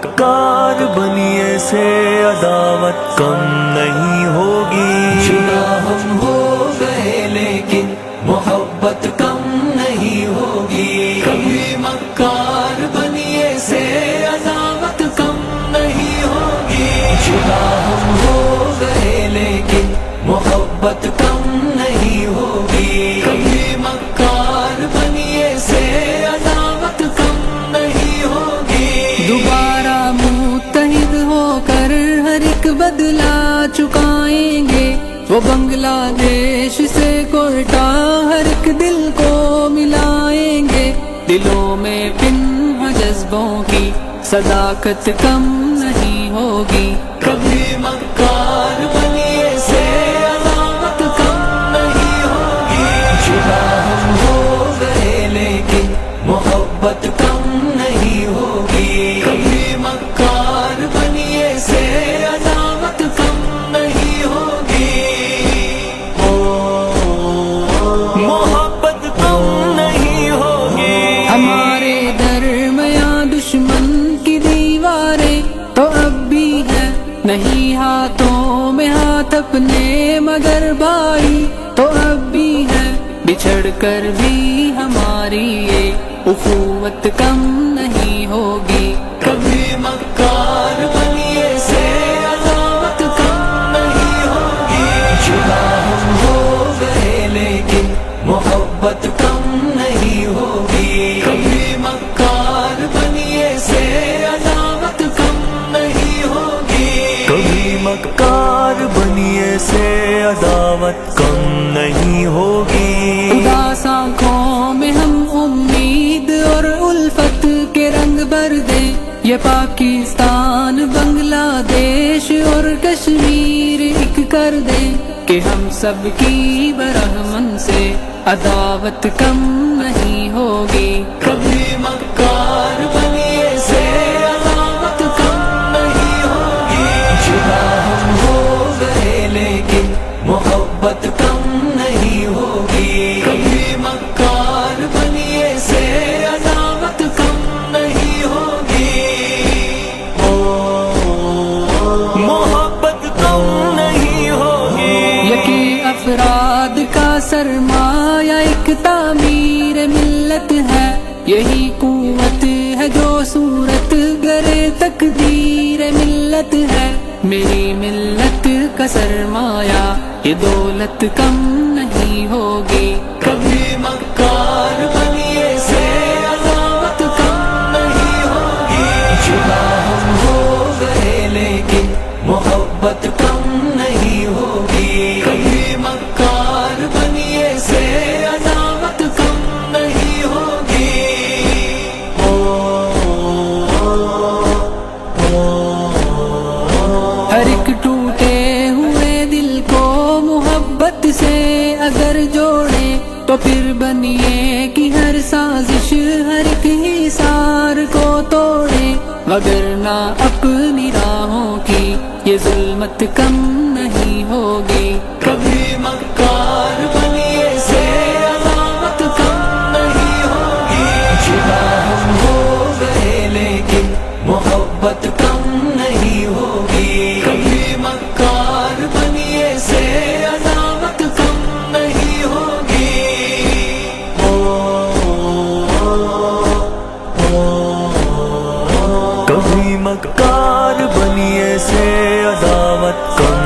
مکار بنیے سے عداوت کم نہیں ہوگی. جدا ہم ہو گئے لیکن محبت کم نہیں ہوگی. کبھی مکار بنیے سے عداوت کم نہیں ہوگی. جدا ہم ہو گئے لیکن محبت کم نہیں ہوگی. کبھی مکار بنیے سے عداوت کم نہیں ہوگی. دوبارہ متحد ہو کر ہر ایک بدلہ چکائیں گے. وہ بنگلہ دیش سے کوئٹہ ہر ایک دل کو ملائیں گے. دلوں میں پنہاں جذبوں کی صداقت کم نہیں ہوگی. کبھی مکار بنیے سے عداوت کم نہیں ہوگی. جدا ہم ہو گئے لیکن محبت کم نہیں ہوگی. کبھی مکار بنیے سے عداوت کم نہیں ہوگی. محبت کم نہیں ہوگی. ہمارے درمیاں دشمن کی دیواریں تو اب بھی ہے نہیں ہاتھوں میں ہاتھ اپنے مگر بھائی تو اب بھی ہے. بچھڑ کر بھی ہماری یہ اخوت کم نہیں ہوگی. کبھی مکار بنیے سے عداوت کم نہیں ہوگی. جدا ہم ہو گئے لیکن محبت کم نہیں ہوگی. کبھی مکار بنیے سے عداوت کم نہیں ہوگی. کبھی مکار بنیے سے عداوت کم نہیں ہوگی. اداس آنکھوں میں ہم امید اور الفت کے رنگ بھر دیں. یہ پاکستان بنگلہ دیش اور کشمیر ایک کر دیں کہ ہم سب کی برہمن سے عداوت کم نہیں ہوگی. کبھی مکار بنیے سے عداوت کم نہیں ہوگی. جدا ہم ہو گئے لیکن محبت کم نہیں ہوگی. کبھی مکار بنیے سے عداوت کم نہیں ہوگی. محبت کم نہیں ہوگی. یکی افراد کا سرمایہ ایک تعمیر ملت ہے. یہی قوت ہے جو صورت گرے تقدیر ملت ہے. میری ملت کا سرمایہ یہ دولت کم نہیں ہوگی. کبھی مکار بنیے سے عداوت کم نہیں ہوگی. جدا ہم ہو گئے لیکن محبت کم نہیں ہوگی. کبھی مکار بنیے سے عداوت کم نہیں ہوگی. ہر ایک ٹوٹے ہوئے دل کو محبت سے اگر جوڑے تو پھر بنیے کہ ہر سازش ہر ایک حصار کو توڑے. وگرنہ اپنی راہوں کی یہ ظلمت کم نہیں ہوگی. کبھی مکار بنیے سے عداوت کم نہیں ہوگی. جدا ہم ہو گئے لیکن محبت کم نہیں ہوگی. کبھی مکار بنیے سے عداوت کم نہیں ہوگی. کبھی مکار بنیے سے عداوت کم